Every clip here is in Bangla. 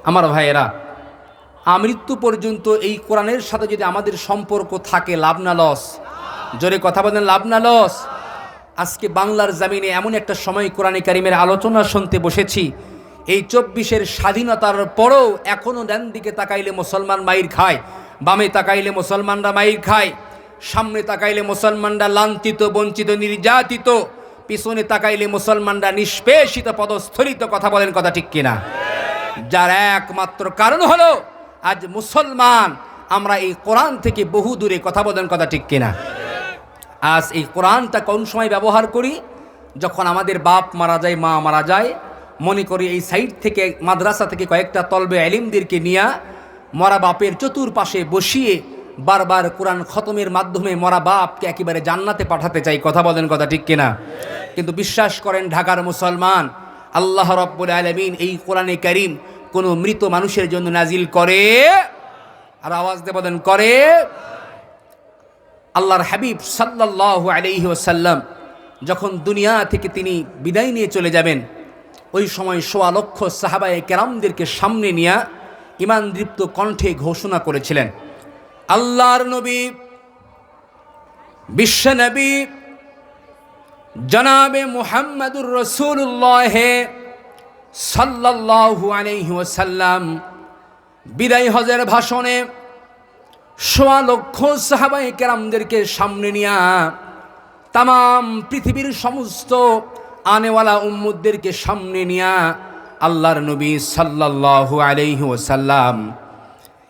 আমার ভাইয়েরা, আমৃত্যু পর্যন্ত এই কোরআনের সাথে যদি আমাদের সম্পর্ক থাকে, লাভ না লস? জোরে কথা বলেন, লাভ না লস? আজকে বাংলার জমিনে এমন একটা সময় কোরআনে কারিমের আলোচনা শুনতে বসেছি, এই ২৪-এর স্বাধীনতার পরেও এখনও ডান দিকে তাকাইলে মুসলমান মাইর খায়, বামে তাকাইলে মুসলমানরা মাইর খায়, সামনে তাকাইলে মুসলমানরা লাঞ্ছিত, বঞ্চিত, নির্যাতিত, পিছনে তাকাইলে মুসলমানরা নিষ্পেষিত, পদস্থলিত। কথা বলেন, কথা ঠিক কিনা? যার একমাত্র কারণ হলো আজ মুসলমান আমরা এই কোরআন থেকে বহু দূরে। কথা বলেন, কথা ঠিক কিনা? আজ এই কোরআনটা কোন সময় ব্যবহার করি? যখন আমাদের বাপ মারা যায়, মা মারা যায়, মনে করি এই সাইড থেকে মাদ্রাসা থেকে কয়েকটা তলবে আলিমদেরকে নিয়ে মরা বাপের চতুর্পাশে বসিয়ে বারবার কোরআন খতমের মাধ্যমে মরা বাপকে একেবারে জান্নাতে পাঠাতে চাই। কথা বলেন, কথা ঠিক কিনা? কিন্তু বিশ্বাস করেন ঢাকার মুসলমান, আল্লাহ রাব্বুল আলামিন এই কোরআনে কারীম কোনো মৃত মানুষের জন্য নাজিল করে? আর আওয়াজ দিয়ে বলেন, করে? আল্লাহর হাবিব সাল্লাল্লাহু আলাইহি ওয়াসাল্লাম যখন দুনিয়া থেকে তিনি বিদায় নিয়ে চলে যাবেন, ওই সময় ১.৫ লক্ষ সাহাবায়ে কেরামদেরকে সামনে নিয়ে ঈমানদীপ্ত কণ্ঠে ঘোষণা করেছিলেন, আল্লাহর নবী, বিশ্বনবী জনাবে মুহাম্মাদুর রাসূলুল্লাহ সাল্লাল্লাহু আলাইহি ওয়াসাল্লাম বিদায় হজের ভাষণে ১.৫ লক্ষ সাহাবায়ে কেরামদেরকে সামনে নিয়ে তামাম পৃথিবীর সমস্ত আনেওয়ালা উম্মতদেরকে সামনে নিয়ে আল্লাহর নবী সাল্লাল্লাহু আলাইহি ওয়াসাল্লাম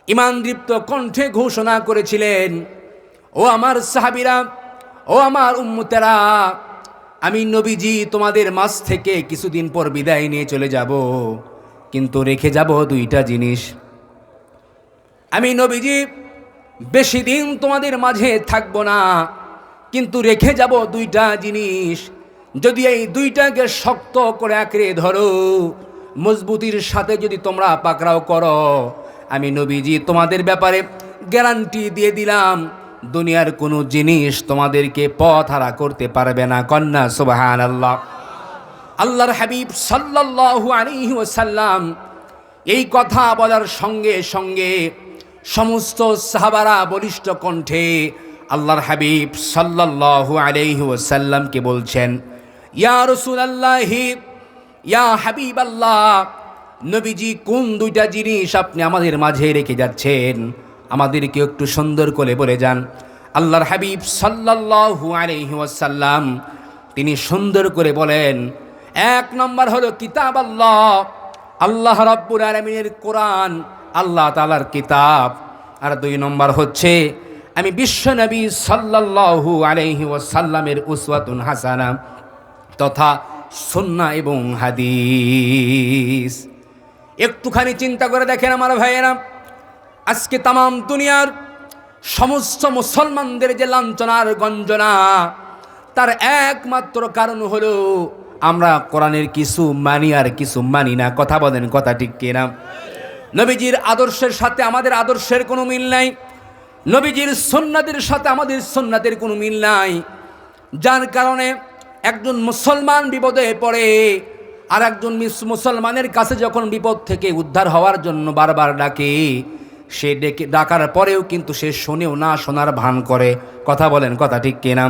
ঈমানদীপ্ত কণ্ঠে ঘোষণা করেছিলেন, ও আমার সাহাবীরা, ও আমার উম্মতেরা, আমি নবীজি তোমাদের মাঝ থেকে কিছুদিন পর বিদায় নিয়ে চলে যাব, কিন্তু রেখে যাব দুইটা জিনিস। আমি নবীজি বেশি দিন তোমাদের মাঝে থাকবো না, কিন্তু রেখে যাব দুইটা জিনিস। যদি এই দুইটাকে শক্ত করে আঁকড়ে ধরো, মজবুতির সাথে যদি তোমরা পাকড়াও করো, আমি নবীজি তোমাদের ব্যাপারে গ্যারান্টি দিয়ে দিলাম, দুনিয়ার কোনো জিনিস তোমাদেরকে পথ হারা করতে পারবে না। কন্যা সুবহানাল্লাহ। আল্লাহর হাবিব সাল্লাল্লাহু আলাইহি ওয়াসাল্লাম এই কথা বলার সঙ্গে সঙ্গে সমস্ত সাহাবারা বলিষ্ঠ কণ্ঠে আল্লাহর হাবিব সাল্লাল্লাহু আলাইহি ওয়াসাল্লামকে বলছেন, ইয়া রাসূলুল্লাহি, ইয়া হাবিবাল্লাহ, নবীজি কোন দুইটা জিনিস আপনি আমাদের মাঝে রেখে যাচ্ছেন, আমাদেরকে একটু সুন্দর করে বলে যান। আল্লাহর হাবিব সাল্লাল্লাহু আলাইহি ওয়াসাল্লাম তিনি সুন্দর করে বলেন, এক নম্বর হলো কিতাব আল্লাহ, আল্লাহ রাব্বুল আলামিনের কোরআন, আল্লাহ তাআলার কিতাব। আর ২ নম্বর হচ্ছে আমি বিশ্বনবী সাল্লাল্লাহু আলাইহি ওয়াসাল্লামের উসওয়াতুন হাসানা তথা সুন্নাহ এবং হাদিস। একটুখানি চিন্তা করে দেখেন আমার ভাইয়েরা, আজকে তামাম দুনিয়ার সমস্ত মুসলমানদের যে লাঞ্ছনার গঞ্জনা, তার একমাত্র কারণ হলো আমরা কোরআনের কিছু মানি আর কিছু মানি না। কথা বলেন, কথা ঠিক কিনা? নবীজির আদর্শের সাথে আমাদের আদর্শের কোনো মিল নাই, নবীজির সুন্নাতের সাথে আমাদের সুন্নাতের কোনো মিল নাই, যার কারণে একজন মুসলমান বিপদে পড়ে আর একজন মুসলমানের কাছে যখন বিপদ থেকে উদ্ধার হওয়ার জন্য বারবার ডাকে, সে ডাকার পরেও কিন্তু সে শোনেও না, শোনার ভান করে। কথা বলেন, কথা ঠিক কিনা?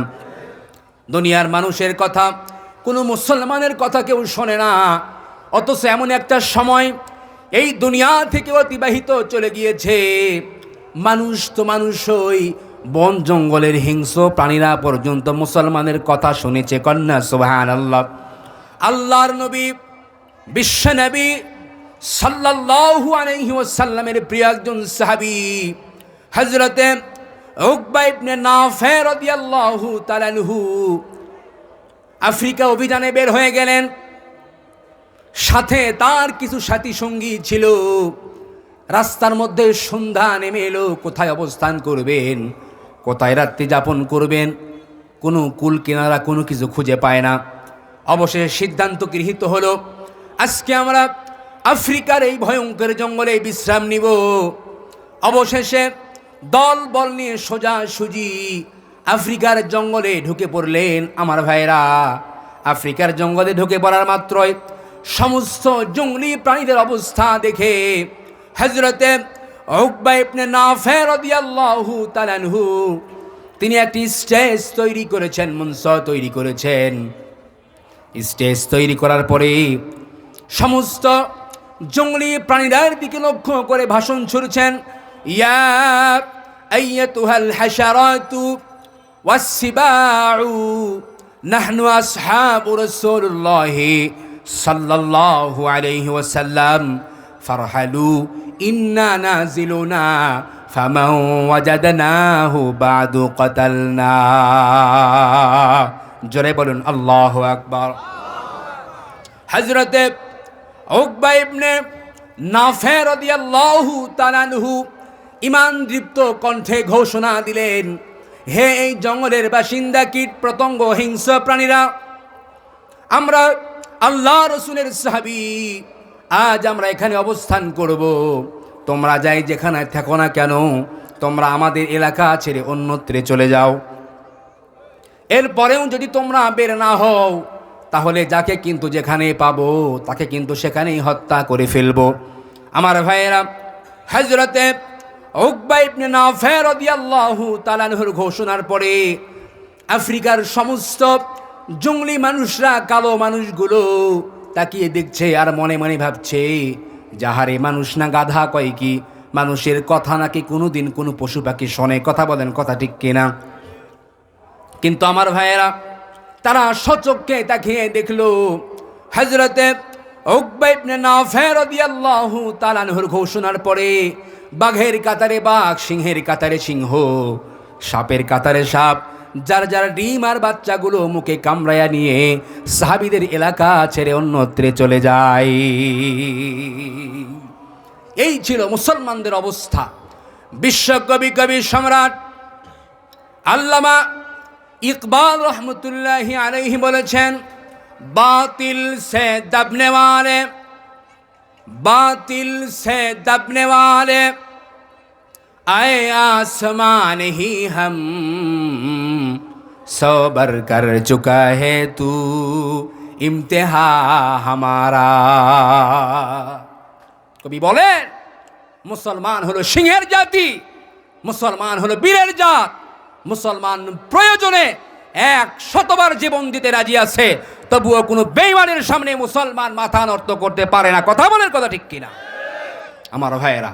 দুনিয়ার মানুষের কথা, কোনো মুসলমানের কথা কেউ শোনে না, অথচ এমন একটা সময় এই দুনিয়া থেকে অতিবাহিত চলে গিয়েছে, মানুষ তো মানুষই, বন জঙ্গলের হিংস্র প্রাণীরা পর্যন্ত মুসলমানের কথা শুনেছে। কন্যা সুবহানাল্লাহ। আল্লাহর নবী বিশ্বনবী সাল্লাল্লাহু আলাইহি ওয়াসাল্লামের প্রিয় একজন সাহাবী হযরতে উকবা ইবনে নাফে রাদিয়াল্লাহু তাআলা আনহু আফ্রিকা অভিযানে বের হয়ে গেলেন, সাথে তার কিছু সাথী সঙ্গী ছিল। রাস্তার মধ্যে সন্ধ্যা নেমে এলো, কোথায় অবস্থান করবেন, কোথায় রাত্রি যাপন করবেন, কোনো কুল কিনারা কোনো কিছু খুঁজে পায় না। অবশেষে সিদ্ধান্ত গৃহীত হলো, আজকে আমরা আফ্রিকার এই ভয়ঙ্কর জঙ্গলে বিশ্রাম নিব। অবশেষে দল বল নিয়ে সোজাসুজি আফ্রিকার জঙ্গলে ঢুকে পড়লেন। আমার ভাইরা, আফ্রিকার জঙ্গলে ঢুকে পড়ার মাত্রই সমস্ত জঙ্গলি প্রাণীদের অবস্থা দেখে হযরতে উকবা ইবনে নাফে রাদিয়াল্লাহু তাআলা আনহু তিনি একটি স্টেজ তৈরি করেছেন, মঞ্চ তৈরি করেছেন। স্টেজ তৈরি করার পরে সমস্ত জঙ্গলি প্রাণীদের দিকে লক্ষ্য করে ভাষণ ছুড়ছেন। ইয়া আইয়াতুহাল হাশারাতু ওয়াসসিবাউ নাহনু আসহাবু রাসূলুল্লাহি সাল্লাল্লাহু আলাইহি ওয়াসাল্লাম ফারহালু ইন্না নাজিলুনা ফামান ওয়াজাদনাহু বাদু কাতালনা। জোরে বলুন আল্লাহু আকবার। হযরতে উকবা ইবনে নাফে রাদিয়াল্লাহু তাআলা আনহু ঈমান দীপ্ত কণ্ঠে ঘোষণা দিলেন, হে এই জঙ্গলের বাসিন্দা কীট পতঙ্গ হিংস্র প্রাণীরা, আমরা আল্লাহ রসুলের সাহাবী, আজ আমরা এখানে অবস্থান করব। তোমরা যাই যেখানে থাকো না কেন, তোমরা আমাদের এলাকা ছেড়ে অন্যত্রে চলে যাও। এরপরেও যদি তোমরা বের না হও, তাহলে যাকে কিন্তু যেখানে পাবো তাকে কিন্তু সেখানেই হত্যা করে ফেলবো। আমার ভাইয়েরা, হযরতে উকবা ইবনে নাফে রাদিয়াল্লাহু তাআলা আনহুর ঘোষণার পরে আফ্রিকার সমস্ত জঙ্গলি মানুষরা, কালো মানুষগুলো তাকিয়ে দেখছে আর মনে মনে ভাবছে, যাহারে মানুষ না গাধা কয় কি, মানুষের কথা নাকি কোনোদিন কোনো পশু পাখি শোনে। কথা বলেন, কথা ঠিক কিনা? কিন্তু আমার ভাইয়েরা, তারা সচক্ষে তাকিয়ে দেখলো হযরতে উকবা ইবনে নাফে রাদিয়াল্লাহু তাআলা আনহুর ঘোষণার পরে বাঘের কাতারে বাঘ, সিংহের কাতারে সিংহ, সাপের কাতারে সাপ, যার যার ডিম আর বাচ্চাগুলো মুখে কামড়ায়া নিয়ে সাহাবীদের এলাকা ছেড়ে অন্যত্রে চলে যায়। এই ছিল মুসলমানদের অবস্থা। বিশ্বকবি, কবি সম্রাট আল্লামা ইকবাল রহমতুল্লাহি আলাইহি বলেছেন, বাতিল সে দবনে ওয়ালে, বাতিল সে দবনে ওয়ালে आए आसमान ही हम सबर कर चुका है तू इम्तिहा हमारा। কবি বলেন, মুসলমান হলো সিংহের জাতি, মুসলমান হলো বীরের জাত, মুসলমান প্রয়োজনে 100বার জীবন দিতে রাজি আছে, তবুও কোনো বেঈমানের সামনে মুসলমান মাথা নত করতে পারে না। কথা বলেন, কথা ঠিক কিনা? আমার ভাইয়েরা,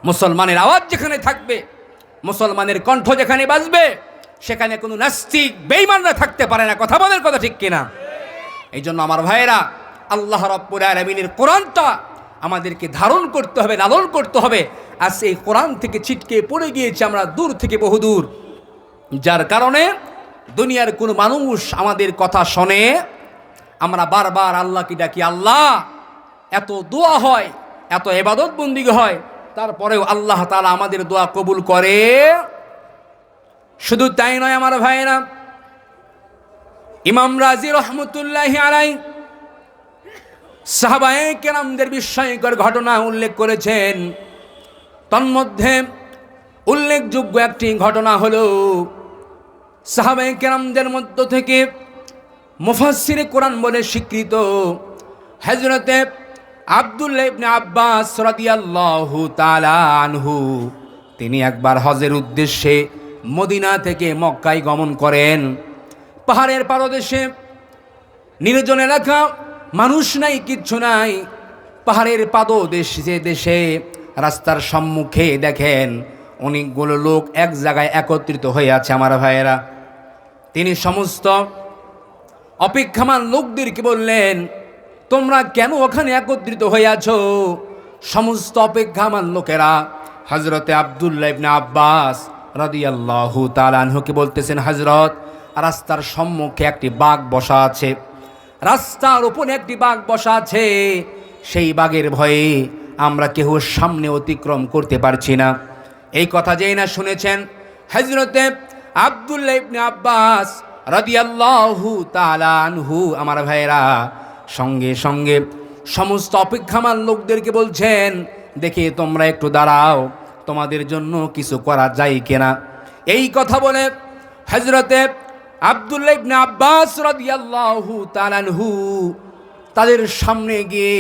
মুসলমানের আওয়াজ যেখানে থাকবে, মুসলমানের কণ্ঠ যেখানে বাজবে, সেখানে কোনো নাস্তিক বেঈমানরা থাকতে পারে না। কথা বলেন, কথা ঠিক কিনা? এই জন্য আমার ভাইয়েরা, আল্লাহ রাব্বুল আলামিনের কোরআনটা আমাদেরকে ধারণ করতে হবে, লালন করতে হবে। আজ এই কোরআন থেকে ছিটকে পড়ে গিয়েছি আমরা দূর থেকে বহুদূর, যার কারণে দুনিয়ার কোনো মানুষ আমাদের কথা শোনে, আমরা বারবার আল্লাহকে ডাকি, আল্লাহ, এত দোয়া হয়, এত ইবাদত বন্দেগী হয়, তারপরেও আল্লাহ তাআলা আমাদের দোয়া কবুল করে। শুধু তাই নয় আমার ভাইয়েরা, ইমাম রাজি রহমতুল্লাহি আলাইহি সাহাবায়ে কেরামদের বিস্ময়কর ঘটনা উল্লেখ করেছেন। তন্মধ্যে উল্লেখযোগ্য একটি ঘটনা হলো, সাহাবায়ে কেরামদের মধ্য থেকে মুফাসসিরে কোরআন বলে স্বীকৃত হযরতে আব্দুল্লাহ ইবনে আব্বাস রাদিয়াল্লাহু তাআলা আনহু, তিনি একবার হজের উদ্দেশ্যে মদিনা থেকে মক্কায় গমন করেন। পাহাড়ের পাদদেশে, নির্জন এলাকা, মানুষ নাই, কিচ্ছু নাই। পাহাড়ের পাদদেশে দেশে রাস্তার সম্মুখে দেখেন অনেকগুলো লোক এক জায়গায় একত্রিত হয়ে আছে। আমার ভাইয়েরা, তিনি সমস্ত অপেক্ষামান লোকদেরকে বললেন, তোমরা কেন ওখানে একত্রিত হয়ে আছো? সমস্ত অপেক্ষামান লোকেরা হযরতে আব্দুল্লাহ ইবনে আব্বাস রাদিয়াল্লাহু তাআলা আনহুকে বলতেছেন, হযরত, রাস্তার সম্মুখে একটি বাঘ বসা আছে, রাস্তার উপরে একটি বাঘ বসা আছে, সেই বাঘের ভয়ে আমরা কেউ সামনে অতিক্রম করতে পারছি না। এই কথা যেই না শুনেছেন হযরতে আব্দুল্লাহ ইবনে আব্বাস রাদিয়াল্লাহু তাআলা আনহু, আমার ভাইয়েরা, সঙ্গে সঙ্গে সমস্ত অপেক্ষামান লোকদেরকে বলছেন, দেখে তোমরা একটু দাঁড়াও, তোমাদের জন্য কিছু করা যায় কিনা। এই কথা বলে হযরতে আব্দুল্লাহ ইবনে আব্বাস রাদিয়াল্লাহু তাআলা আনহু তাদের সামনে গিয়ে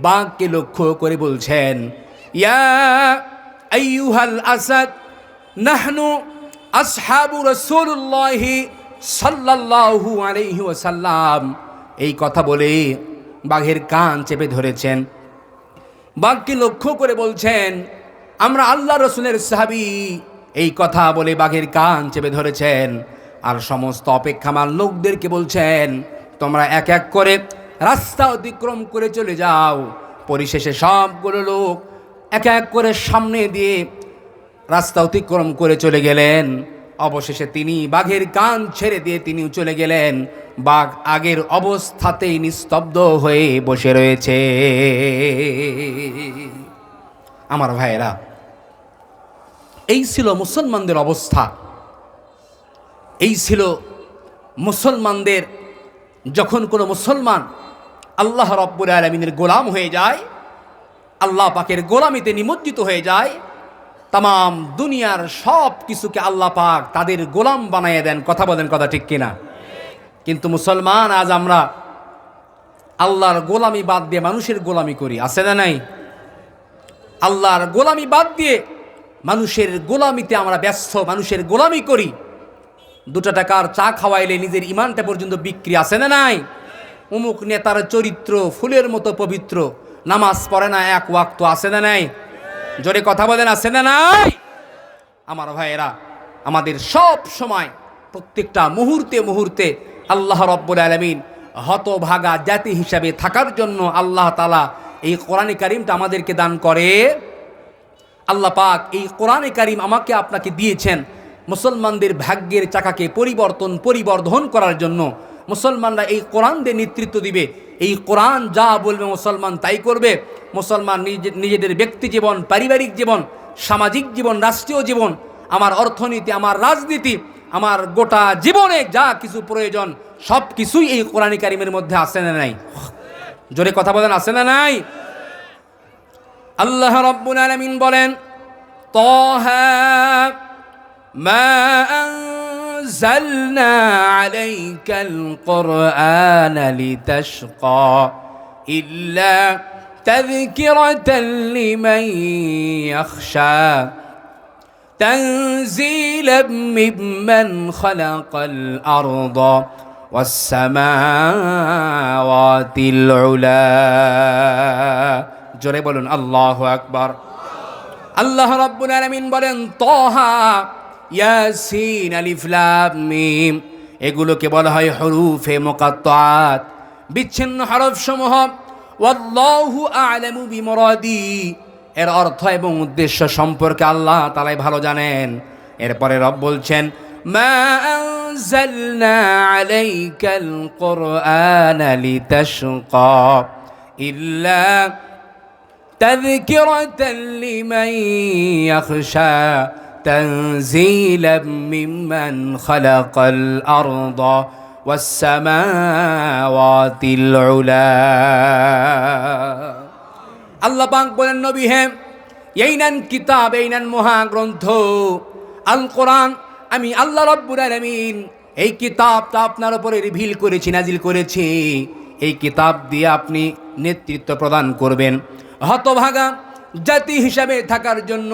বাঘকে লক্ষ্য করে বলছেন, ইয়া আইয়ুহাল আসাদ নাহনু আসহাবু রাসূলুল্লাহি সাল্লাল্লাহু আলাইহি ওয়াসাল্লাম। এই কথা বলে বাঘের কান চেপে ধরেছেন। বাঘকে লক্ষ্য করে বলছেন, আমরা আল্লাহ রসুলের সাহাবী। এই কথা বলে বাঘের কান চেপে ধরেছেন। আর সমস্ত অপেক্ষামান লোকদেরকে বলছেন, তোমরা এক এক করে রাস্তা অতিক্রম করে চলে যাও। পরিশেষে সবগুলো লোক এক এক করে সামনে দিয়ে রাস্তা অতিক্রম করে চলে গেলেন। অবশেষে তিনি বাঘের কান ছেড়ে দিয়ে তিনিও চলে গেলেন। বাঘ আগের অবস্থাতেই নিস্তব্ধ হয়ে বসে রয়েছে। আমার ভাইয়েরা, এই ছিল মুসলমানদের অবস্থা। এই ছিল মুসলমানদের, যখন কোনো মুসলমান আল্লাহ রাব্বুল আলামিনের গোলাম হয়ে যায়, আল্লাহ পাকের গোলামিতে নিমজ্জিত হয়ে যায়, তাম দুনিয়ার সব কিছুকে আল্লাহ পাক তাদের গোলাম বানিয়ে দেন। কথা বলেন, কথা ঠিক কিনা? কিন্তু মুসলমান আজ আমরা আল্লাহর গোলামি বাদ দিয়ে মানুষের গোলামি করি, আছে না নাই? আল্লাহর গোলামি বাদ দিয়ে মানুষের গোলামিতে আমরা ব্যস্ত, মানুষের গোলামি করি। 2 টাকার চা খাওয়াইলে নিজের ইমানটা পর্যন্ত বিক্রি, আছে না নাই? অমুক নেতার চরিত্র ফুলের মতো পবিত্র, নামাজ পড়ে না এক ওয়াক্ত, আছে না নাই? জোরে কথা বলেন, আছে না নাই? আমার ভাইয়েরা, আমাদের সব সময় প্রত্যেকটা মুহূর্তে মুহূর্তে আল্লাহ রাব্বুল আলামিন হতভাগা জাতি হিসাবে থাকার জন্য আল্লাহ তাআলা এই কোরআনে কারীমটা আমাদেরকে দান করে। আল্লাহ পাক এই কোরআনে কারীম আমাকে আপনাকে দিয়েছেন মুসলমানদের ভাগ্যের চাকাকে পরিবর্ধন করার জন্য। মুসলমানরা এই কোরআন দিয়ে নেতৃত্ব দিবে। এই কোরআন যা বলবে মুসলমান তাই করবে। মুসলমান নিজেদের ব্যক্তি জীবন, পারিবারিক জীবন, সামাজিক জীবন, রাষ্ট্রীয় জীবন, আমার অর্থনীতি, আমার রাজনীতি, আমার গোটা জীবনে যা কিছু প্রয়োজন সব কিছুই এই কোরআনে কারীমের মধ্যে আছে না নাই? জোরে কথা বলেন, আছে না নাই? আল্লাহ রাব্বুল আলামিন বলেন, তাহা মা আনজালনা আলাইকাল কুরআনা লিতাশকা ইল্লা তাযকিরাতাল লিমান ইয়াখশা তানজিলাম মিম্মান খালাকাল আরদা ওয়াস সামাওয়াতিল উলা। জোরে বলুন আল্লাহু আকবার। আল্লাহ রাব্বুল আলামিন বলেন, তাহা, ইয়াসিন, আলিফ লাম মিম, এগুলোকে বলা হয় হুরুফে মুকাত্তাআত, বিচ্ছিন্ন হরফ সমূহ। ওয়াল্লাহু আ'লামু বিমুরাদি, এর অর্থ এবং উদ্দেশ্য সম্পর্কে আল্লাহ তাআলাই ভালো জানেন। এরপরে রব বলছেন, মা আনজালনা আলাইকাল কুরআনা লিতাশকা ইল্লা তাযকিরাতাল লিমান ইয়াখশা তানজিলাম মিম্মান খালাকাল আরদা ওয়াস সামাওয়াতিল উলা। আল্লাহ পাক বলেন, নবী হে, এই নেন কিতাব, এই নেন মহাগ্রন্থ আল কোরআন। আমি আল্লাহ রাব্বুল আলামিন এই কিতাবটা আপনার উপরে রিভিল করেছি, নাজিল করেছি। এই কিতাব দিয়ে আপনি নেতৃত্ব প্রদান করবেন। হতভাগা জাতি হিসাবে থাকার জন্য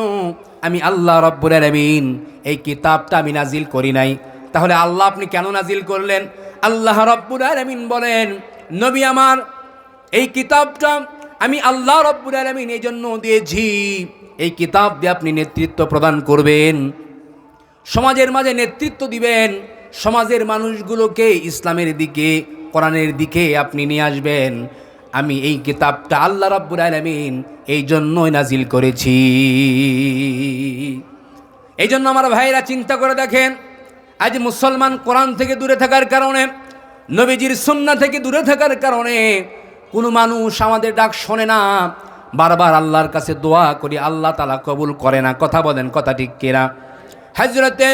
আমি আল্লাহ রাব্বুল আলামিন এই কিতাবটা আমি নাজিল করি নাই। তাহলে আল্লাহ আপনি কেন নাজিল করলেন? আল্লাহ রাব্বুল আলামিন বলেন, নবী আমার, এই কিতাবটা আমি আল্লাহ রাব্বুল আলামিন এই জন্য দিয়েছি, এই কিতাব দিয়ে আপনি নেতৃত্ব প্রদান করবেন, সমাজের মাঝে নেতৃত্ব দিবেন, সমাজের মানুষগুলোকে ইসলামের দিকে, কোরআনের দিকে আপনি নিয়ে আসবেন। আমি এই কিতাবটা আল্লাহ রাব্বুল আলামিন এই জন্যই নাজিল করেছি। এই জন্য আমার ভাইরা চিন্তা করে দেখেন, আজ মুসলমান কোরআন থেকে দূরে থাকার কারণে, নবীজির সুন্নাহ থেকে দূরে থাকার কারণে কোনো মানুষ আমাদের ডাক শোনে না। বারবার আল্লাহর কাছে দোয়া করি, আল্লাহ তাআলা কবুল করে না। কথা বলেন, কথা ঠিক কিনা? হযরতে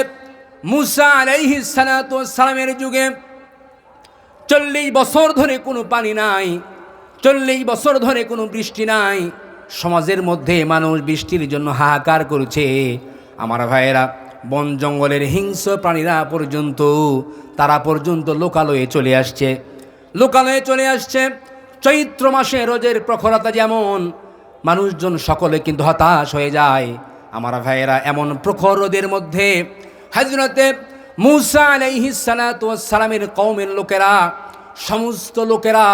মূসা আলাইহিস সালাতু ওয়াস সালামের যুগে 40 বছর ধরে কোনো পানি নাই, 40 বছর ধরে কোনো বৃষ্টি নাই। সমাজের মধ্যে মানুষ বৃষ্টির জন্য হাহাকার করছে। আমার ভাইয়েরা, বন জঙ্গলের হিংস্র প্রাণীরা পর্যন্ত, তারা পর্যন্ত লোকালয়ে চলে আসছে, লোকালয়ে চলে আসছে। চৈত্র মাসে রোজের প্রখরতা যেমন মানুষজন সকলে কিন্তু হতাশ হয়ে যায়, আমার ভাইয়েরা এমন প্রখর রোদের মধ্যে হযরতে মূসা আলাইহিস সালাতু ওয়াস সালামের কওমের লোকেরা, সমস্ত লোকেরা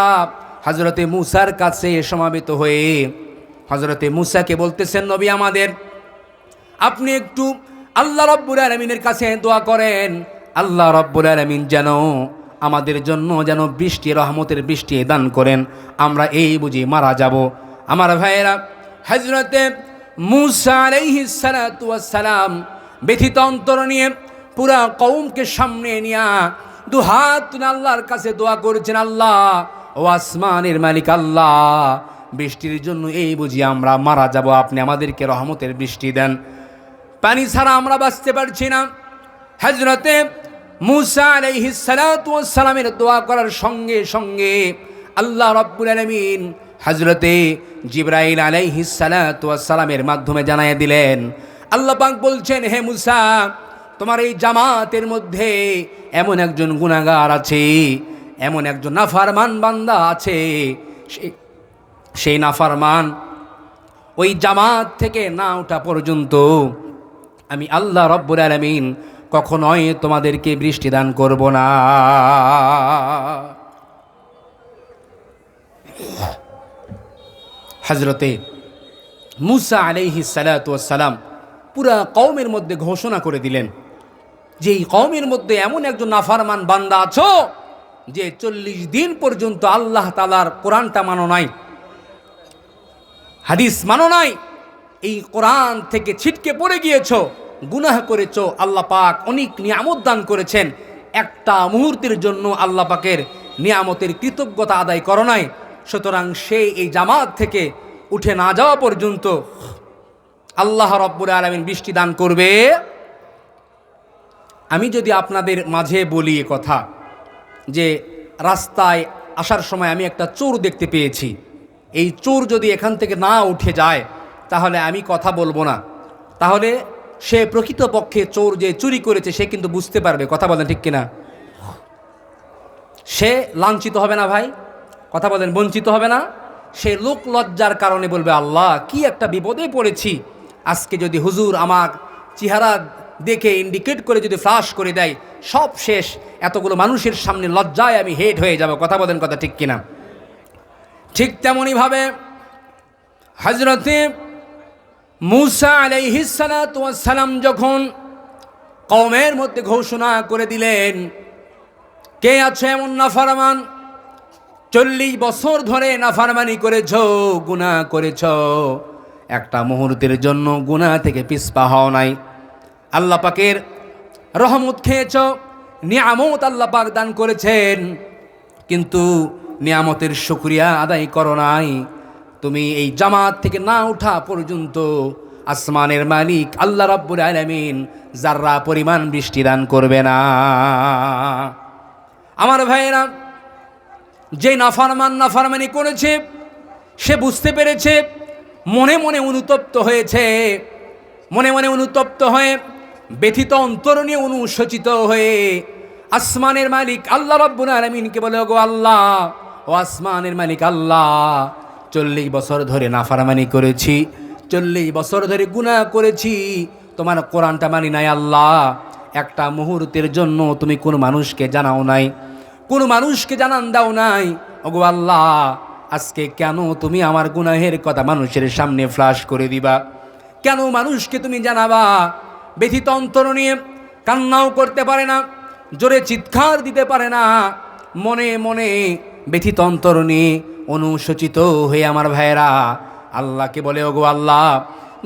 হযরতে মূসার কাছে সমাবেত হয়ে হযরতে মূসাকে বলতেছেন, নবী আমাদের, আপনি একটু আল্লাহ রাব্বুল আলামিনের কাছে দোয়া করেন, আল্লাহ রাব্বুল আলামিন যেন আমাদের জন্য যেন বৃষ্টি, রহমতের বৃষ্টি দান করেন, আমরা এই বুঝি মারা যাব। আমার ভাইয়েরা, হযরতে মূসা আলাইহিস সালাতু ওয়াস সালাম ব্যথিত অন্তর নিয়ে পুরা কওমকে সামনে নিয়ে দুহাত তুলে আল্লাহর কাছে দোয়া করেছেন, আল্লাহ ও আসমানের মালিক আল্লাহ, বৃষ্টির জন্য এই বুঝি আমরা মারা যাব, আপনি আমাদেরকে রহমতের বৃষ্টি দেন, পানি ছাড়া আমরা বাঁচতে পারছি না। হযরতে মূসা আলাইহিস সালাতু ওয়াস সালামের দোয়া করার সঙ্গে সঙ্গে আল্লাহ রাব্বুল আলামিন হযরতে জিবরাইল আলাইহিস সালাতু ওয়াস সালামের মাধ্যমে জানায় দিলেন, আল্লাহ পাক বলছেন, হে মূসা, তোমার এই জামাতের মধ্যে এমন একজন গুনাহগার আছে, এমন একজন নাফরমান বান্দা আছে, সেই নাফরমান ওই জামাত থেকে না ওঠা পর্যন্ত আমি আল্লাহ রাব্বুল আলামিন কখনোই তোমাদেরকে বৃষ্টি দান করব না। হযরতে মূসা আলাইহিস সালাতু ওয়াস সালাম পুরা কওমের মধ্যে ঘোষণা করে দিলেন যে এই কওমের মধ্যে এমন একজন নাফরমান বান্দা আছো যে 40 দিন পর্যন্ত আল্লাহ তাআলার কোরআনটা মানো নাই, হাদিস মানো নাই, এই কোরআন থেকে ছিটকে পড়ে গিয়েছো, গুনাহ করেছো, আল্লাহ পাক অনেক নিয়ামত দান করেছেন, একটা মুহূর্তের জন্য আল্লাহ পাকের নিয়ামতের কৃতজ্ঞতা আদায় করো নাই, সুতরাং সে এই জামাত থেকে উঠে না যাওয়া পর্যন্ত আল্লাহ রাব্বুল আলামিন বৃষ্টি দান করবে। আমি যদি আপনাদের মাঝে বলি এ কথা যে রাস্তায় আসার সময় আমি একটা চোর দেখতে পেয়েছি, এই চোর যদি এখান থেকে না উঠে যায় তাহলে আমি কথা বলবো না, তাহলে সে প্রকৃতপক্ষে চোর যে চুরি করেছে সে কিন্তু বুঝতে পারবে, কথা বলেন ঠিক কিনা? সে লাঞ্ছিত হবে না ভাই, কথা বলেন, বঞ্চিত হবে না, সে লোক লজ্জার কারণে বলবে, আল্লাহ কি একটা বিপদে পড়েছি, আজকে যদি হুজুর আমার চেহারা দেখে ইন্ডিকেট করে যদি ফ্লাশ করে দেয়, সব শেষ, এতগুলো মানুষের সামনে লজ্জায় আমি হেড হয়ে যাব, কথা বলেন, কথা ঠিক কিনা? ঠিক তেমনইভাবে হযরতে মূসা আলাইহিস সালাতু ওয়াস সালাম যখন কওমের মধ্যে ঘোষণা করে দিলেন, কে আছে এমন নাফরমান 40 বছর ধরে নাফরমানি করেছো, গুনাহ করেছো, একটা মুহূর্তের জন্য গুনাহ থেকে পিছপা হও নাই, আল্লাহ পাকের রহমত খেয়েছো, নিয়ামত আল্লাহ পাক দান করেছেন, কিন্তু নিয়ামতের শুকরিয়া আদায় করো নাই, তুমি এই জামাত থেকে না ওঠা পর্যন্ত আসমানের মালিক আল্লাহ রাব্বুল আলামিন যাররা পরিমাণ বৃষ্টি দান করবে না। আমার ভাইয়েরা, যে নাফরমানি করেছে সে বুঝতে পেরেছে, মনে মনে অনুতপ্ত হয়েছে, মনে মনে অনুতপ্ত হয়ে ব্যথিত অন্তর নিয়ে অনুশোচিত হয়ে আসমানের মালিক আল্লাহ রাব্বুল আলামিনকে বলে, ওগো আল্লাহ, ও আসমানের মালিক আল্লাহ, 40 বছর ধরে নাফরমানি করেছি, 40 বছর ধরে গুনাহ করেছি, তোমার কোরআনটা মানি নাই আল্লাহ, একটা মুহূর্তের জন্য তুমি কোন মানুষকে জানাও নাই, কোন মানুষকে জানান দাও নাই, ওগো আল্লাহ, আজকে কেন তুমি আমার গুনাহের কথা মানুষের সামনে ফ্লাশ করে দিবা, কেন মানুষকে তুমি জানাবা? ব্যথিত অন্তর নিয়ে কান্নাও করতে পারে না, জোরে চিৎকার দিতে পারে না, মনে মনে ব্যথিত অন্তর নিয়ে অনুশোচিত হয়ে আমার ভাইয়েরা আল্লাহকে বলে, ওগো আল্লাহ,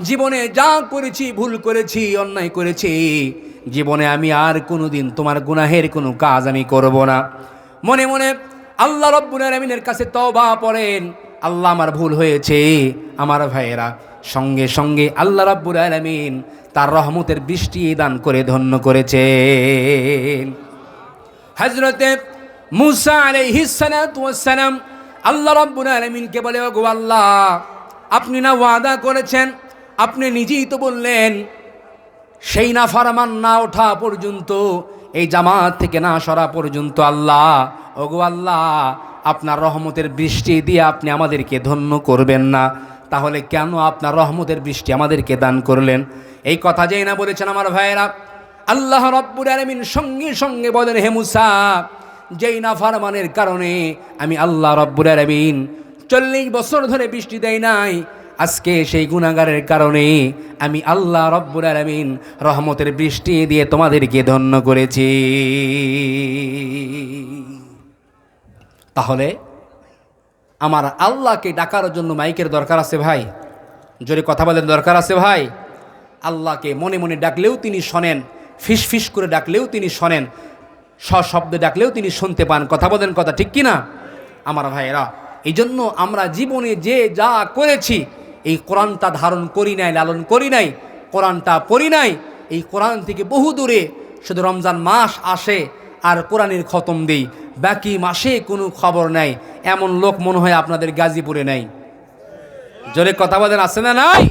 জীবনে যা করেছি, ভুল করেছি, অন্যায় করেছি, জীবনে আমি আর কোনোদিন তোমার গুনাহের কোনো কাজ আমি করব না। মনে মনে আল্লাহ রাব্বুল আলামিনের কাছে তওবা পড়েন, আল্লাহ আমার ভুল হয়েছে। আমার ভাইয়েরা, সঙ্গে সঙ্গে আল্লাহ রাব্বুল আলামিন তার রহমতের বৃষ্টি দান করে ধন্য করেছেন। হযরতে মূসা আলাইহিস সালাতু ওয়াস সালাম আল্লাহ রাব্বুল আলামিনকে বলে, ওগো আল্লাহ, আপনি না ওয়াদা করেছেন, আপনি নিজেই তো বললেন সেই নাফরমান না ওঠা পর্যন্ত, এই জামাত থেকে না সরা পর্যন্ত আল্লাহ, ওগো আল্লাহ, আপনার রহমতের বৃষ্টি দিয়ে আপনি আমাদেরকে ধন্য করবেন না, তাহলে কেন আপনার রহমতের বৃষ্টি আমাদেরকে দান করলেন? এই কথা যেই না বলেছেন আমার ভাইয়েরা, আল্লাহ রাব্বুল আলামিন সঙ্গে সঙ্গে বলেন, হে মুসা, যেই নাফরমানের কারণে আমি আল্লাহ রাব্বুল আলামিন 40 বছর ধরে বৃষ্টি দেই নাই, আজকে সেই গুনাহগারের কারণে আমি আল্লাহ রাব্বুল আলামিন রহমতের বৃষ্টি দিয়ে তোমাদেরকে ধন্য করেছি। তাহলে আমার আল্লাহকে ডাকার জন্য মাইকের দরকার আছে ভাই? জোরে কথা বলেন, দরকার আছে ভাই? আল্লাহকে মনে মনে ডাকলেও তিনি শোনেন, ফিস ফিস করে ডাকলেও তিনি শোনেন, সশব্দে ডাকলেও তিনি শুনতে পান। কথা বলেন, কথা ঠিক কিনা আমার ভাইয়েরা? এই জন্য আমরা জীবনে যে যা করেছি, এই কোরআনটা ধারণ করি নাই, লালন করি নাই, কোরআনটা পড়ি নাই, এই কোরআন থেকে বহু দূরে শুধু রমজান মাস আসে আর কোরআনের খতম দেই, বাকি মাসে কোনো খবর নাই, এমন লোক মনে হয় আপনাদের গাজীপুরে নাই। জোরে কথা বলেন, আছে না নাই?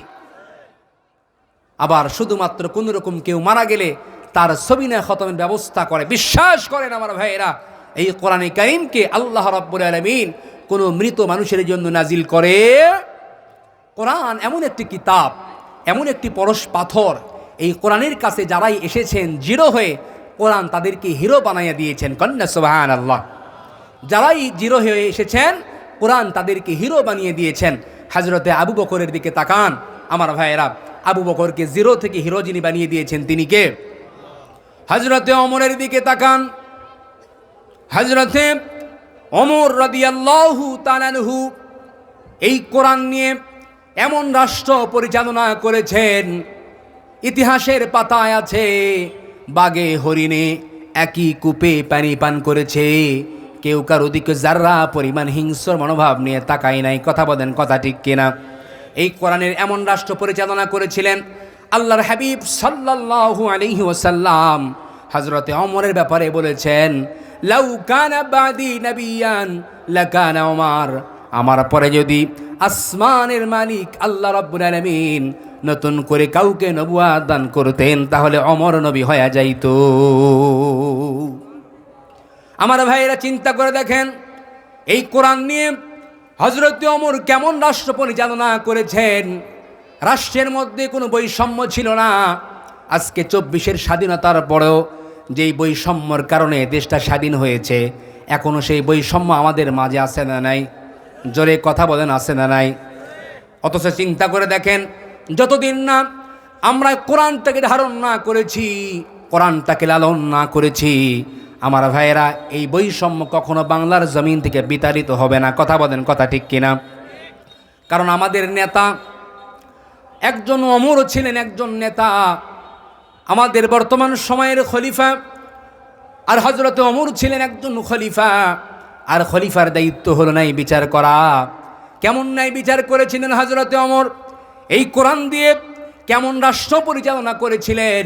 আবার শুধুমাত্র কোন রকম কেউ মারা গেলে তার সবিনা খতমের ব্যবস্থা করে। বিশ্বাস করেন আমার ভাইয়েরা, এই কোরআনে কারীমকে আল্লাহ রাব্বুল আলামিন কোন মৃত মানুষের জন্য নাজিল করে। কোরআন এমন একটি কিতাব, এমন একটি পরশ পাথর, এই কোরআনের কাছে যারাই এসেছেন জিরো হয়ে, কোরআন তাদেরকে হিরো বানাইয়া দিয়েছেন। কন্যা সুবহানাল্লাহ। যারাই জিরো হয়ে এসেছেন, কোরআন তাদেরকে হিরো বানিয়ে দিয়েছেন। হযরতে আবু বকরের দিকে তাকান আমার ভাইয়েরা, আবু বকরকে জিরো থেকে হিরো যিনি বানিয়ে দিয়েছেন তিনি কে? হযরতে ওমরের দিকে তাকান, হযরতে ওমর রাদিয়াল্লাহু তাআলা আনহু এই কোরআন নিয়ে এমন রাষ্ট্র পরিচালনা করেছেন, ইতিহাসের পাতায় আছে বাঘে হরিণে একই কূপে পানি পান করেছে, কেউ কারো দিকে যার্রা পরিমাণ হিংস্র মনোভাব নিয়ে তাকায় নাই। কথা বলেন, কথা ঠিক কিনা? এই কোরআনের এমন রাষ্ট্র পরিচালনা করেছিলেন আল্লাহর হাবিব সাল্লাল্লাহু আলাইহি ওয়াসাল্লাম। হযরতে ওমরের ব্যাপারে বলেছেন, লাউ কানা বাদি নাবিয়ান লাকানা ওমর, আমার পরে যদি আসমানের মালিক আল্লাহ রাব্বুল আলামিন নতুন করে কাউকে নবুয়ত দান করতেন, তাহলে ওমর নবী হয়ে যাইতো। আমার ভাইয়েরা চিন্তা করে দেখেন, এই কোরআন নিয়ে হযরত ওমর কেমন রাষ্ট্র পরিচালনা করেছেন। রাষ্ট্রের মধ্যে কোনো বৈষম্য ছিল না। আজকে 24-এর স্বাধীনতার পরেও যেই বৈষম্যর কারণে দেশটা স্বাধীন হয়েছে, এখনও সেই বৈষম্য আমাদের মাঝে আছে না নাই? জোরে কথা বলেন, আছে না নাই? অথচ চিন্তা করে দেখেন, যতদিন না আমরা কোরআনটাকে ধারণ না করেছি, কোরআনটাকে লালন না করেছি, আমার ভাইয়েরা এই বৈষম্য কখনো বাংলার জমিন থেকে বিতাড়িত হবে না। কথা বলেন, কথা ঠিক কিনা? কারণ আমাদের নেতা একজন ওমর ছিলেন, একজন নেতা, আমাদের বর্তমান সময়ের খলিফা, আর হযরত ওমর ছিলেন একজন খলিফা। আর খলিফার দায়িত্ব হলো নাই বিচার করা। কেমন নাই বিচার করেছিলেন হযরত ওমর? এই কোরআন দিয়ে কেমন রাষ্ট্র পরিচালনা করেছিলেন?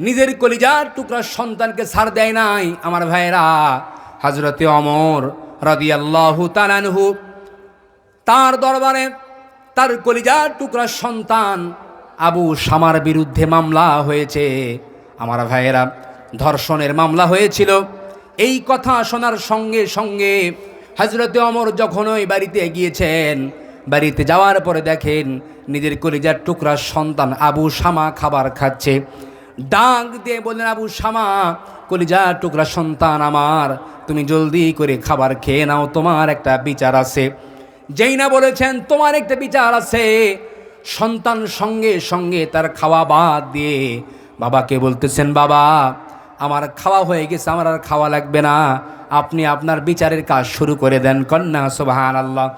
নিজের কলিজার টুকরা সন্তানকে ছাড় দেয় নাই আমার ভাইয়েরা। হযরতে ওমর রাদিয়াল্লাহু তাআলা আনহু, তার দরবারে তার কলিজার টুকরা সন্তান আবু শামার বিরুদ্ধে মামলা হয়েছে আমার ভাইয়েরা, ধর্ষণের মামলা হয়েছিল। এই কথা শোনার সঙ্গে সঙ্গে হযরতে ওমর যখন ওই বাড়িতে গিয়েছেন, বাড়িতে যাওয়ার পরে দেখেন নিজের কলিজার টুকরা সন্তান আবু শামা খাবার খাচ্ছে। ডাক দিয়ে বললেন, আবু শামা, কলিজার টুকরা সন্তান আমার, তুমি জলদি করে খাবার খেয়ে নাও, তোমার একটা বিচার আছে। যেই না বলেছেন তোমার একটা বিচার আছে, সন্তান সঙ্গে সঙ্গে তার খাওয়া বাদ দিয়ে বাবাকে বলতেছেন, বাবা আমার খাওয়া হয়ে গেছে, আমার আর খাওয়া লাগবে না, আপনি আপনার বিচারের কাজ শুরু করে দেন। কন্যা সুবহানাল্লাহ।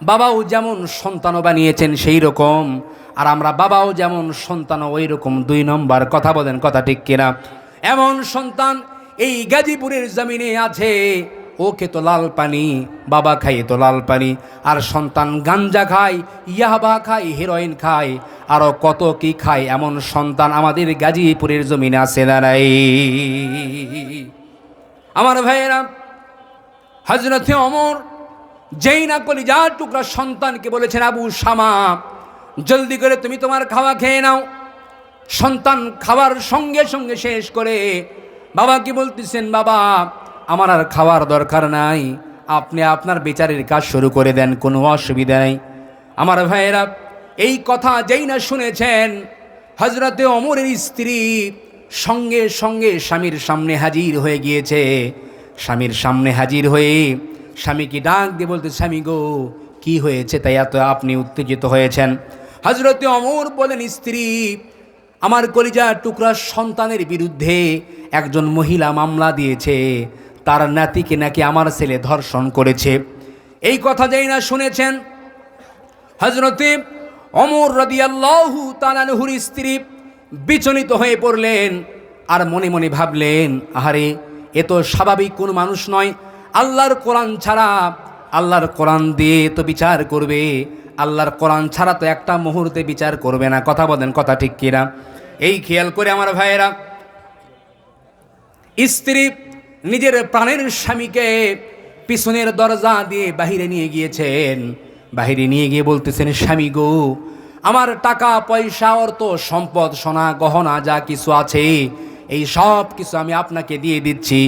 বাবাও যেমন সন্তানও বানিয়েছেন সেই রকম, আর আমরা বাবাও যেমন সন্তানও ওই রকম 2 নম্বর। কথা বলেন, কথা ঠিক কিনা? এমন সন্তান এই গাজীপুরের জমিনে আছে, ও খেত লাল পানি, বাবা খায় তো লাল পানি, আর সন্তান গাঞ্জা খায়, ইয়াবা খায়, হেরোইন খায়, আরও কত কি খায়। এমন সন্তান আমাদের গাজীপুরের জমিনে আছে না নাই? আমার ভাইয়েরা, হযরতে ওমর যেই না কলিজার টুকরা সন্তানকে বলেছেন, আবু শামা জলদি করে তুমি তোমার খাওয়া খেয়ে নাও। সন্তান খাবার সঙ্গে সঙ্গে শেষ করে বাবাকে বলতেছেন, বাবা আমার আর খাওয়ার দরকার নাই, আপনি আপনার বিচারের কাজ শুরু করে দেন, কোনো অসুবিধা নেই। আমার ভাইয়েরা, এই কথা যেই না শুনেছেন, হযরতে ওমরের স্ত্রী সঙ্গে সঙ্গে স্বামীর সামনে হাজির হয়ে গিয়েছে। স্বামীর সামনে হাজির হয়ে স্বামীকে ডাক দিয়ে বলতে, স্বামী গো, কি হয়েছে তাই এত আপনি উত্তেজিত হয়েছেন? হযরতে ওমর বলেন, স্ত্রী, আমার কলিজার টুকরা সন্তানের বিরুদ্ধে একজন মহিলা মামলা দিয়েছে, তার নাতিকে নাকি আমার ছেলে ধর্ষণ করেছে। এই কথা যেই না শুনেছেন, হযরতে ওমর রাদিয়াল্লাহু তাআলা আনহুর স্ত্রী বিচলিত হয়ে পড়লেন, আর মনে মনে ভাবলেন, আহারে, এ তো স্বাভাবিক কোনো মানুষ নয়। আল্লাহর কোরআন ছাড়া, আল্লাহর কোরআন দিয়ে তো বিচার করবে, আল্লাহর কোরআন ছাড়া তো একটা মুহূর্তে বিচার করবে না। কথা বলেন, কথা ঠিক কিনা? এই খেয়াল করে আমার ভাইয়েরা, স্ত্রী নিজের প্রাণের স্বামীকে পিছনের দরজা দিয়ে বাহিরে নিয়ে গিয়েছেন। বাহিরে নিয়ে গিয়ে বলতেছেন, স্বামী গো, আমার টাকা পয়সা, অর্থ সম্পদ, সোনা গহনা যা কিছু আছে, এই সব কিছু আমি আপনাকে দিয়ে দিচ্ছি।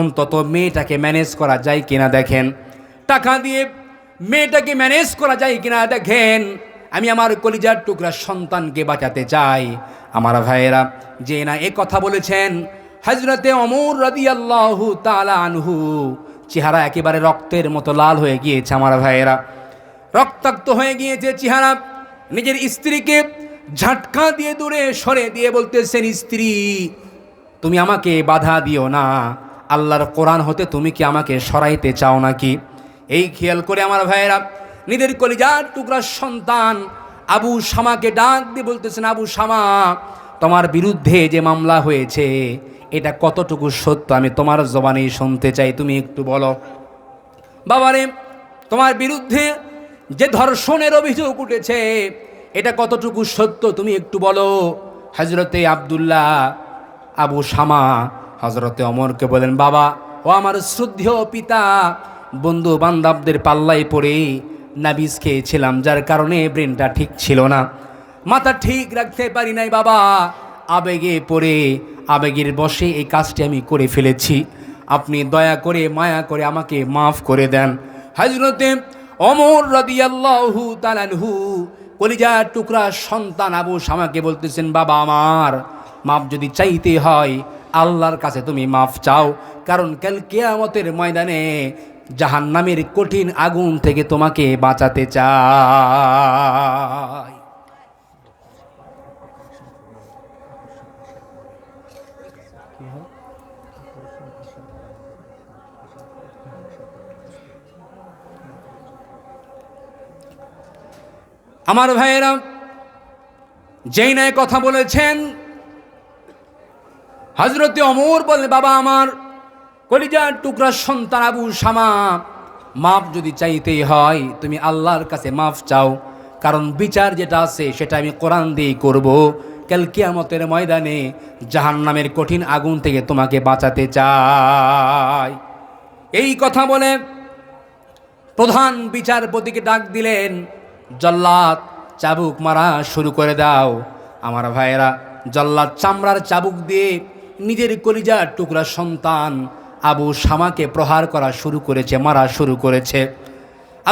অন্তত মেয়েটাকে ম্যানেজ করা যায় কিনা দেখেন, টাকা দিয়ে মেয়েটাকে ম্যানেজ করা যায় কিনা দেখেন। আমি আমার কলিজার টুকরা সন্তানকে বাঁচাতে চাই। আমার ভাইয়েরা, যে না এ কথা বলেছেন, হযরতে ওমর রাদিয়াল্লাহু তাআলা আনহু চেহারা একেবারে রক্তের মতো লাল হয়ে গিয়েছে। আমার ভাইয়েরা, রক্তাক্ত হয়ে গিয়েছে চেহারা। নিজের স্ত্রীকে ঝাটকা দিয়ে দূরে সরে দিয়ে বলতেছেন, স্ত্রী, তুমি আমাকে বাধা দিও না, আল্লাহর কোরআন হতে তুমি কি আমাকে সরাইতে চাও নাকি? এই খেয়াল করে আমার ভাইয়েরা, নিজের কলিজার টুকরা সন্তান আবু শামাকে ডাক দিয়ে বলতেছেন, আবু শামা, তোমার বিরুদ্ধে যে মামলা হয়েছে এটা কতটুকু সত্য আমি তোমার জবানেই শুনতে চাই, তুমি একটু বলো। বাবারে, তোমার বিরুদ্ধে যে ধর্ষণের অভিযোগ উঠেছে এটা কতটুকু সত্য তুমি একটু বলো। হযরতে আব্দুল্লাহ আবু শামা হযরতে ওমরকে বলেন, বাবা, ও আমার শ্রদ্ধেয় পিতা, বন্ধু বান্ধবদের পাল্লায় পড়ে নাবিজ খেয়েছিলাম, যার কারণে ব্রেনটা ঠিক ছিল না, মাথা ঠিক রাখতে পারি নাই বাবা। আবেগে পড়ে, আবেগের বশে এই কাজটি আমি করে ফেলেছি। আপনি দয়া করে, মায়া করে আমাকে মাফ করে দেন। হযরতে ওমর রাদিয়াল্লাহু তাআলা আনহু কলিজার টুকরা সন্তান আবু শামাকে বলতেছেন, বাবা আমার, মাফ যদি চাইতে হয় আল্লাহর কাছে তুমি মাফ চাও, কারণ কাল কিয়ামতের ময়দানে জাহান্নামের কঠিন আগুন থেকে তোমাকে বাঁচাতে চাই। আমার ভাইয়েরা, যেই নাই কথা বলেছেন, হযরতে ওমর বলে, বাবা আমার, কলিজার টুকরা সন্তান আবু শামা, মাফ যদি চাইতেই হয় তুমি আল্লাহর কাছে মাফ চাও, কারণ বিচার যেটা আছে সেটা আমি কোরআন দিয়ে করব। কাল কিয়ামতের ময়দানে জাহান্নামের কঠিন আগুন থেকে তোমাকে বাঁচাতে চাই। এই কথা বলে প্রধান বিচারপতিকে ডাক দিলেন, জল্লাদ, চাবুক মারা শুরু করে দাও। আমার ভাইয়েরা, জল্লাদ চামড়ার চাবুক দিয়ে নিজের কলিজার টুকরা সন্তান আবু শামাকে প্রহার করা শুরু করেছে, মারা শুরু করেছে।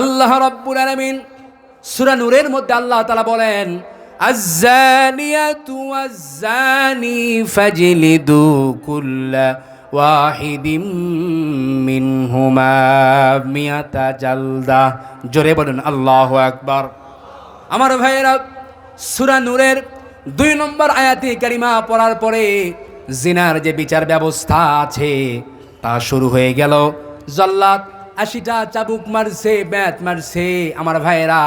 আল্লাহ রাব্বুল আলামিন সূরা নূরের মধ্যে আল্লাহ তাআলা বলেন, আয-যানিয়াতু ওয়াজ-যানি ফাজলিদু কুল্লা ওয়াহিদিম মিনহুমা মিয়াতা জালদা। জোরে বলুন আল্লাহু আকবার। আমার ভাইয়েরা, সূরা নূরের 2 নম্বর আয়াতে কারিমা পড়ার পরে জিনার যে বিচার ব্যবস্থা আছে তা শুরু হয়ে গেল। জল্লাদ 80টা চাবুক মারছে, ব্যাত মারছে। আমার ভাইয়েরা,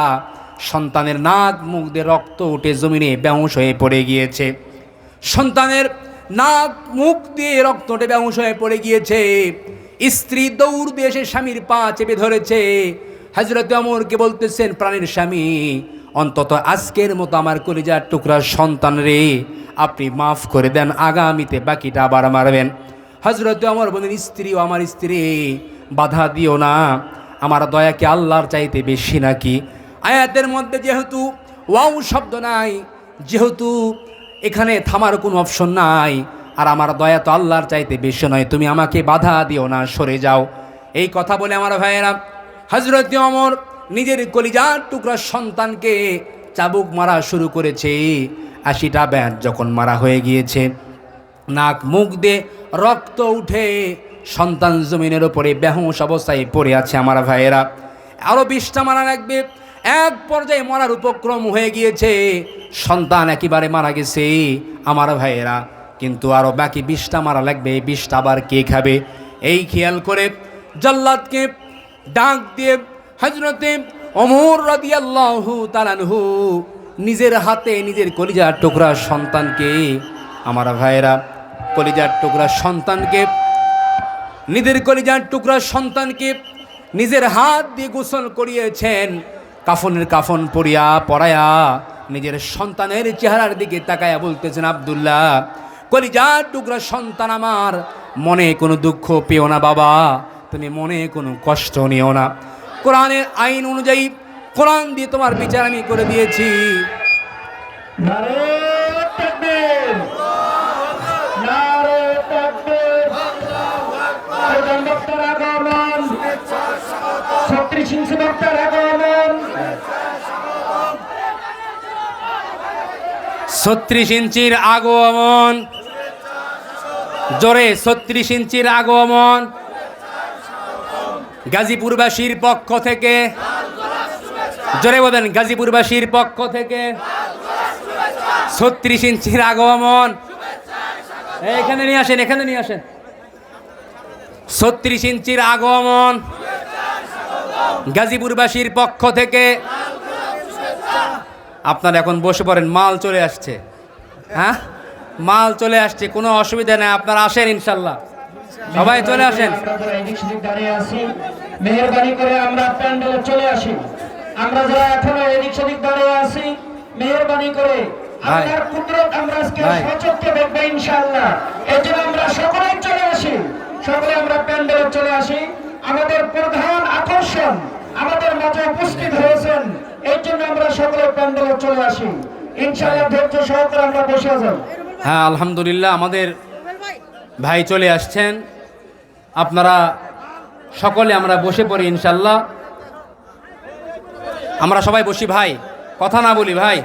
সন্তানের নাক মুখ দিয়ে রক্ত উঠে জমিনে বেহুশ হয়ে পড়ে গিয়েছে। সন্তানের নাক মুখ দিয়ে রক্ত উঠে বেহুশ হয়ে পড়ে গিয়েছে। স্ত্রী দৌড় দিয়ে এসে স্বামীর পা চেপে ধরেছে। হযরত ওমরকে বলতেছেন, প্রাণের স্বামী, অন্তত আজকের মতো আমার কলিজার টুকরা সন্তান রে আপনি মাফ করে দেন, আগামীতে বাকিটা আবার মারবেন। হযরত ওমর বলেন, স্ত্রী, ও আমার স্ত্রী, বাধা দিও না, আমার দয়া কি আল্লাহর চাইতে বেশি নাকি? আয়াতের মধ্যে যেহেতু ওয়াও শব্দ নাই, যেহেতু এখানে থামার কোনো অপশন নাই, আর আমার দয়া তো আল্লাহর চাইতে বেশি নয়, তুমি আমাকে বাধা দিও না, সরে যাও। এই কথা বলে আমার ভাইয়েরা হযরত ওমর নিজের কলিজার টুকরা সন্তানকে চাবুক মারা শুরু করেছে। 80টা ব্যাট যখন মারা হয়ে গিয়েছে, নাক মুখ দিয়ে রক্ত উঠে সন্তান জমিনের উপরে বেহুশ অবস্থায় পড়ে আছে আমার ভাইয়েরা। আরও 20টা মারা লাগবে। এক পর্যায়ে মরার উপক্রম হয়ে গিয়েছে, সন্তান একেবারে মারা গেছে আমার ভাইয়েরা, কিন্তু আরও বাকি 20টা মারা লাগবে। 20টা আবার কে খাবে? এই খেয়াল করে জল্লাদকে ডাক দিয়ে হযরতে ওমর রাদিয়াল্লাহু তাআলা আনহু নিজের হাতে নিজের কলিজার টুকরা সন্তানকে, আমার ভাইয়েরা, কলিজার টুকরা সন্তানকে, নিজের কলিজার টুকরা সন্তানকে নিজের হাত দিয়ে গোসল করিয়েছেন। কাফনের কাফন পরায়া নিজের সন্তানের চেহারার দিকে তাকায়া বলতেছেন, আব্দুল্লাহ, কলিজার টুকরা সন্তান আমার, মনে কোনো দুঃখ পেও না বাবা, তুমি মনে কোনো কষ্ট নিও না। কোরআনের আইন অনুযায়ী কোরআন দিয়ে তোমার বিচার আমি করে দিয়েছি। ছত্রিশ ইঞ্চির আগমন, জোরে 36 ইঞ্চির আগমন গাজীপুরবাসীর পক্ষ থেকে, জোরে বলেন, গাজীপুরবাসীর পক্ষ থেকে 36 ইঞ্চির আগমন। এখানে নিয়ে আসেন, এখানে নিয়ে আসেন। 36 ইঞ্চির আগমন গাজীপুরবাসীর পক্ষ থেকে। আপনারা এখন বসে পড়েন, মাল চলে আসছে। হ্যাঁ, মাল চলে আসছে, কোনো অসুবিধা নেই, আপনারা আসেন ইনশাল্লাহ, সবাই চলে আসেন। মেহেরবানি করে আমরা প্যান্ডেলে চলে আসি। আমরা যারা এখনো এদিক সেদিক দাঁড়িয়ে আছি, মেহেরবানি করে আপনার কুদরত আমরা আজকে সচক্ষে দেখবো ইনশাআল্লাহ। এই জন্য আমরা সকলেই চলে আসি, সকলে আমরা প্যান্ডেলে চলে আসি। আমাদের প্রধান আকর্ষণ আমাদের মাঝে উপস্থিত হয়েছেন, এই জন্য আমরা সকলে প্যান্ডেলে চলে আসি ইনশাআল্লাহ। ধৈর্য সহকারে আমরা বসে যাব। হ্যাঁ, আলহামদুলিল্লাহ, আমাদের ভাই চলে আসছেন। আপনারা সকলে আমরা বসে পড়ি ইনশাল্লাহ। আমরা সবাই বসি ভাই, কথা না বলি ভাই।